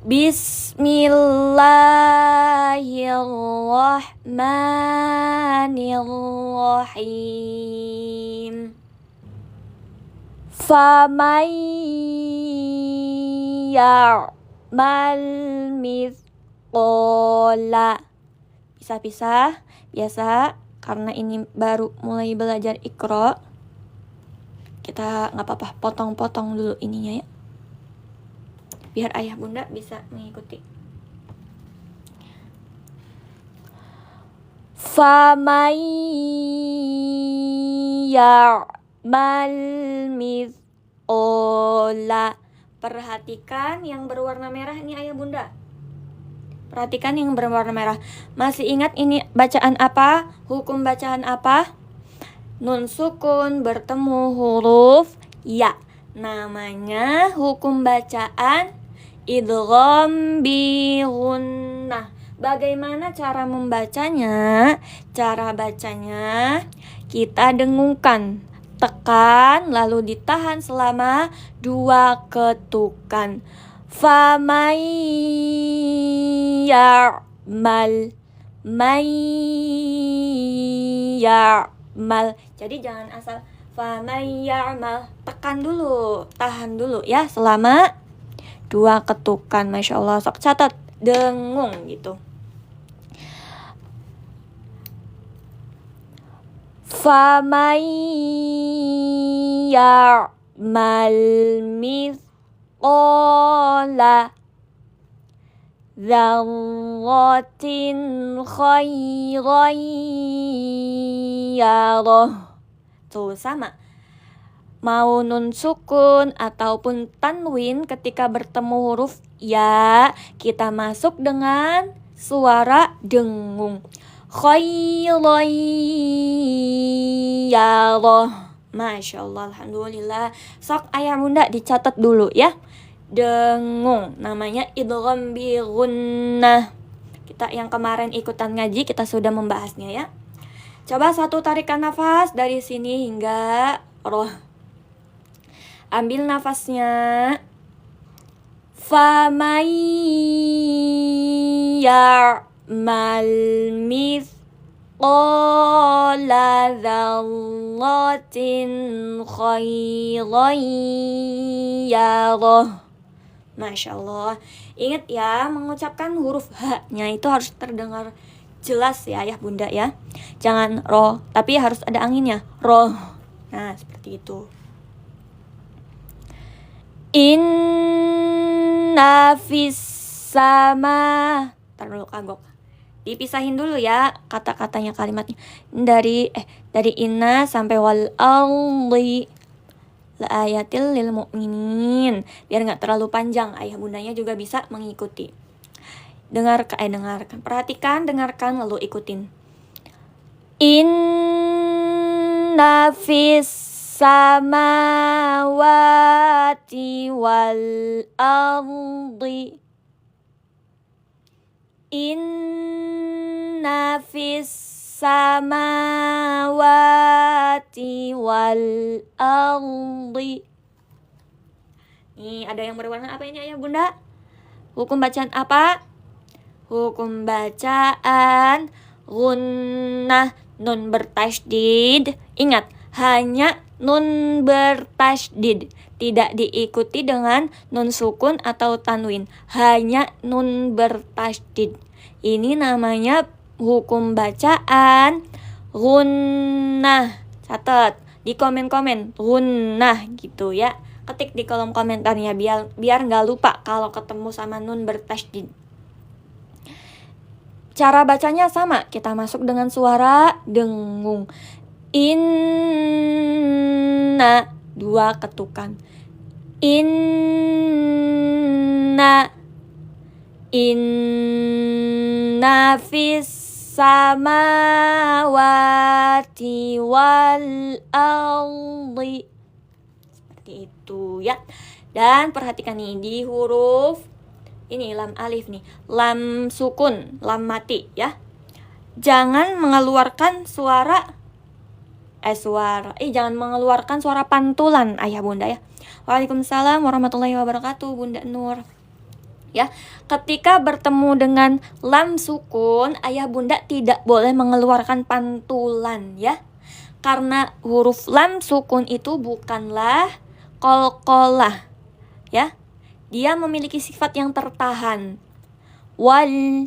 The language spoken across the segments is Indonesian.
Bismillahirrahmanirrahim. Faman ya'mal mithqala. Pisah-pisah, biasa karena ini baru mulai belajar Iqra. Kita nggak apa-apa, potong-potong dulu ininya ya, biar ayah bunda bisa mengikuti. Faman ya'mal mithqala. Perhatikan yang berwarna merah ini ayah bunda. Perhatikan yang berwarna merah. Masih ingat ini bacaan apa? Hukum bacaan apa? Nun sukun bertemu huruf ya. Namanya hukum bacaan idgham bi gunnah. Bagaimana cara membacanya? Cara bacanya kita dengungkan, tekan lalu ditahan selama 2 ketukan. Faman ya'mal, may ya'mal. Jadi jangan asal faman ya'mal, tekan dulu, tahan dulu ya selama 2 ketukan. Masya Allah, sok catat, dengung gitu. Faman ya'mal mithqala dzarratin khairan yarah. Tuh sama. Mau nun sukun ataupun tanwin ketika bertemu huruf ya, kita masuk dengan suara dengung. Khairan yarah. Masya Allah, alhamdulillah. Sok ayah bunda dicatat dulu ya. Dengung, namanya idgham bi gunnah. Kita yang kemarin ikutan ngaji, kita sudah membahasnya ya. Coba satu tarikan nafas dari sini hingga roh. Ambil nafasnya. Faman ya'mal mithqala dzarratin khairan yarah. Masya Allah. Ingat ya, mengucapkan huruf H-nya itu harus terdengar jelas ya ayah bunda ya. Jangan roh, tapi harus ada anginnya. Roh. Nah, seperti itu. Inna fis sama. Ntar dulu kagok. Dipisahin dulu ya kata-katanya, kalimatnya. Dari inna sampai wal ardi la ayatil lil mu'minin. Biar gak terlalu panjang, ayah bundanya juga bisa mengikuti. Dengarkan. Perhatikan, dengarkan, lalu ikutin. Inna fis samawati wal ardi. Inna fis samawati wal ardi. Nih, ada yang berwarna apa ini ayah bunda? Hukum bacaan apa? Hukum bacaan gunnah, nun bertasydid. Ingat, hanya nun bertasydid, tidak diikuti dengan nun sukun atau tanwin, hanya nun bertasydid. Ini namanya hukum bacaan gunnah. Catat di komen-komen gunnah gitu ya. Ketik di kolom komentarnya biar nggak lupa kalau ketemu sama nun bertasydid. Cara bacanya sama, kita masuk dengan suara dengung. Inna, 2 ketukan. Inna fis samawati wal ardi. Seperti itu ya. Dan perhatikan nih di huruf ini lam alif nih, lam sukun, lam mati ya. Jangan mengeluarkan jangan mengeluarkan suara pantulan ayah bunda ya. Waalaikumsalam warahmatullahi wabarakatuh Bunda Nur. Ya, ketika bertemu dengan lam sukun, ayah bunda tidak boleh mengeluarkan pantulan ya. Karena huruf lam sukun itu bukanlah qalqalah ya. Dia memiliki sifat yang tertahan. Wal.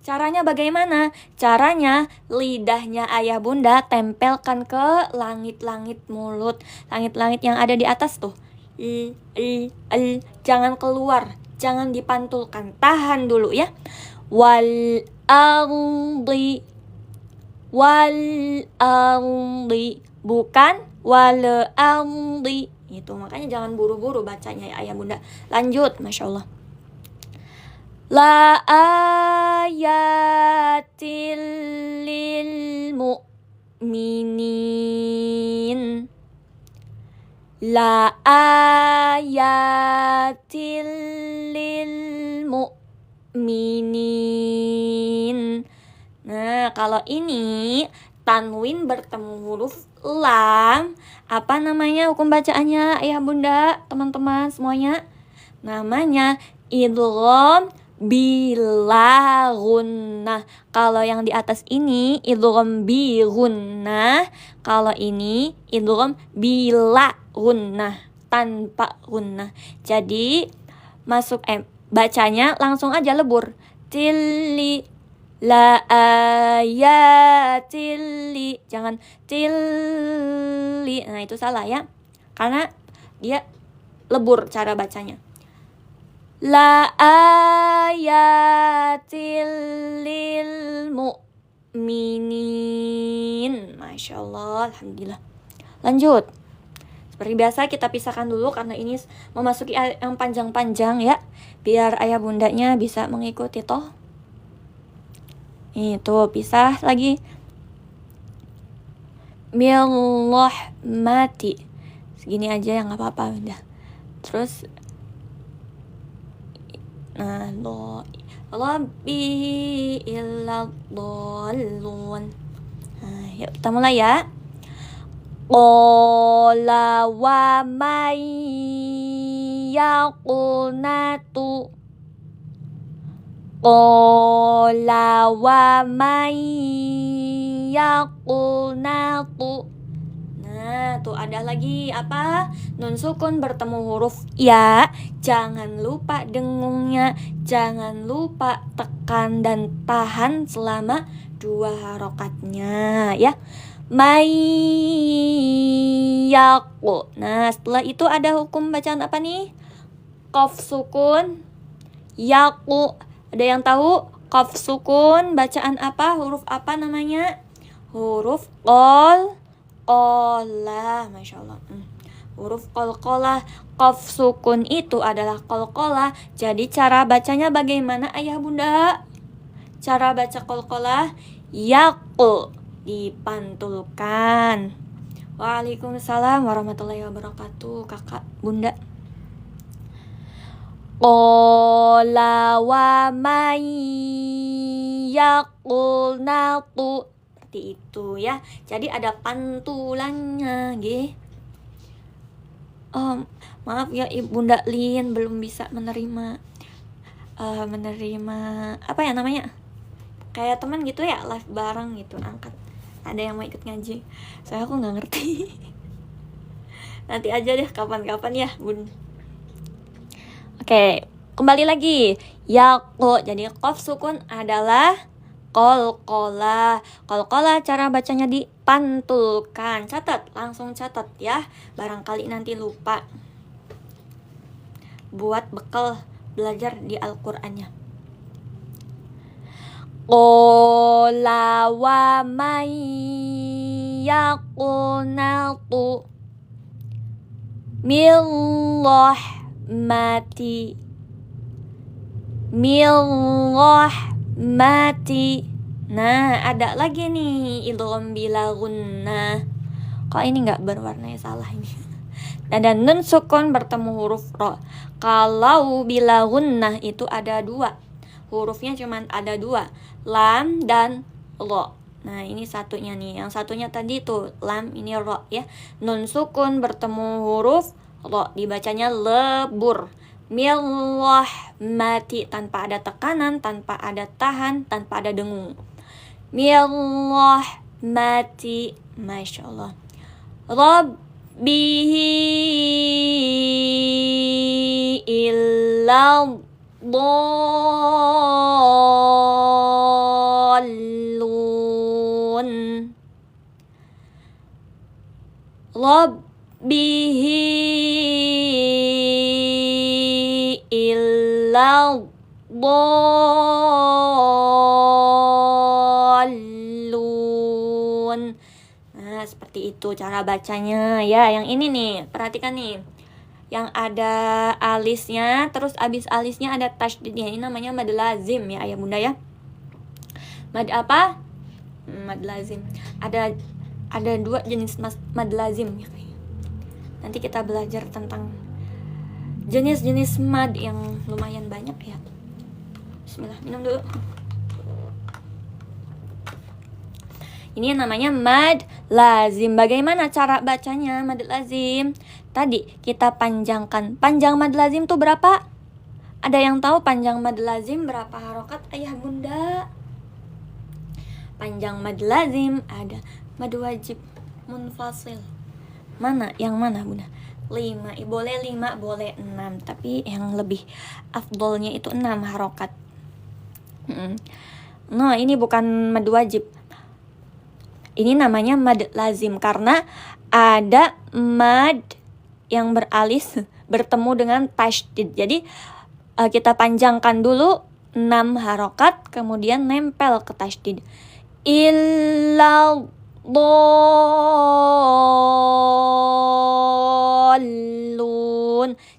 Caranya bagaimana? Caranya lidahnya ayah bunda tempelkan ke langit-langit mulut. Langit-langit yang ada di atas tuh. Jangan keluar, jangan dipantulkan, tahan dulu ya. Wal ardi, bukan wal ardi. Itu makanya jangan buru-buru bacanya ya ayah bunda. Lanjut, masya Allah. La ayatil lil mu'minin. La ayatil lil mu'minin. Nah, kalau ini tanwin bertemu huruf lam, apa namanya hukum bacaannya ayah bunda, teman-teman semuanya? Namanya idgham bila gunnah. Kalau yang di atas ini idgham bi gunnah, kalau ini idgham bila gunnah, tanpa gunnah. Jadi masuk bacanya langsung aja lebur. Tilli la ayatilli, jangan tilli. Nah, itu salah ya. Karena dia lebur cara bacanya. La ayatil lil mu'minin. Masya Allah, alhamdulillah. Lanjut. Seperti biasa kita pisahkan dulu karena ini memasuki yang panjang-panjang ya. Biar ayah bundanya bisa mengikuti toh. Itu pisah lagi. Mati. Segini aja ya, nggak apa-apa udah. Terus Rabbi illa dhalun. Nah, yuk kita mulai ya. Qala wa may yaqnatu. Qala wa may yaqnatu. Nah, tuh ada lagi apa? Nun sukun bertemu huruf ya. Jangan lupa dengungnya, jangan lupa tekan dan tahan selama 2 harokatnya ya. Mayyaku. Nah, setelah itu ada hukum bacaan apa nih? Qaf sukun, yaku. Ada yang tahu qaf sukun bacaan apa? Huruf apa namanya? Huruf qalqalah, masya Allah. Huruf qalqalah. Qaf sukun itu adalah qalqalah. Jadi cara bacanya bagaimana ayah bunda? Cara baca qalqalah yaqu, dipantulkan. Waalaikumsalam warahmatullahi wabarakatuh, kakak bunda. Qala wa may yaqnatu. Seperti itu ya. Jadi ada pantulannya, nggih. Maaf ya Bunda Lin belum bisa menerima apa ya namanya? Kayak teman gitu ya, live bareng gitu, angkat. Ada yang mau ikut ngaji. Saya aku nggak ngerti. Nanti aja deh kapan-kapan ya, Bun. Oke, kembali lagi. Yaqu. Jadi qaf sukun adalah qalqalah. Qalqalah cara bacanya dipantulkan. Catat, langsung catat ya. Barangkali nanti lupa. Buat bekal belajar di Al-Qur'annya. Qala wa may yaqnatu min rahmati. Nah, ada lagi nih idgham bila gunnah. Kok ini nggak berwarna, salah ini. Ada nun sukun bertemu huruf ro. Kalau bila gunnah itu ada 2. Hurufnya cuma ada 2, lam dan ro. Nah, ini satunya nih. Yang satunya tadi tuh lam, ini ro ya. Nun sukun bertemu huruf ro, dibacanya lebur. Mir rahmati, tanpa ada tekanan, tanpa ada tahan, tanpa ada dengung. Mir rahmati, Masya Allah. Rabbihi illa dhallun. Rabbihi illa dhallun. Nah, seperti itu cara bacanya ya. Yang ini nih, perhatikan nih. Yang ada alisnya, terus abis alisnya ada tasydidnya. Ini namanya mad lazim ya ayah bunda ya. Mad apa? Mad lazim. Ada dua jenis mad lazim ya. Nanti kita belajar tentang jenis-jenis mad yang lumayan banyak ya. Bismillah, minum dulu. Ini yang namanya mad lazim. Bagaimana cara bacanya mad lazim? Tadi kita panjangkan. Panjang mad lazim tuh berapa? Ada yang tahu panjang mad lazim berapa harokat ayah bunda? Panjang mad lazim ada mad wajib munfasil. Mana? Yang mana bunda? 5. Boleh 5, boleh 6. Tapi yang lebih afdolnya itu 6 harokat. Nah, ini bukan mad wajib. Ini namanya mad lazim karena ada mad yang beralis bertemu dengan tasydid. Jadi kita panjangkan dulu 6 harokat, kemudian nempel ke tasydid. Illa dhallun.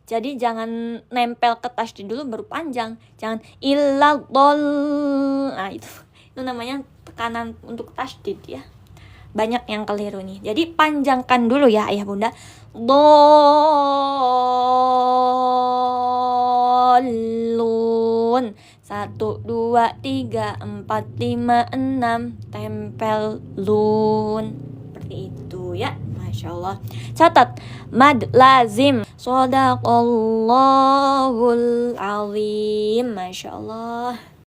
Jadi jangan nempel ke tasydid dulu baru panjang. Jangan illa dhall. Nah, itu namanya tekanan untuk tasydid ya. Banyak yang keliru nih. Jadi panjangkan dulu ya ayah bunda. Dhallun. 1, 2, 3, 4, 5, 6. Tempel lun. Seperti itu ya. Masya Allah. Catat. Mad lazim. Shadaqallahul azim. Masya Allah.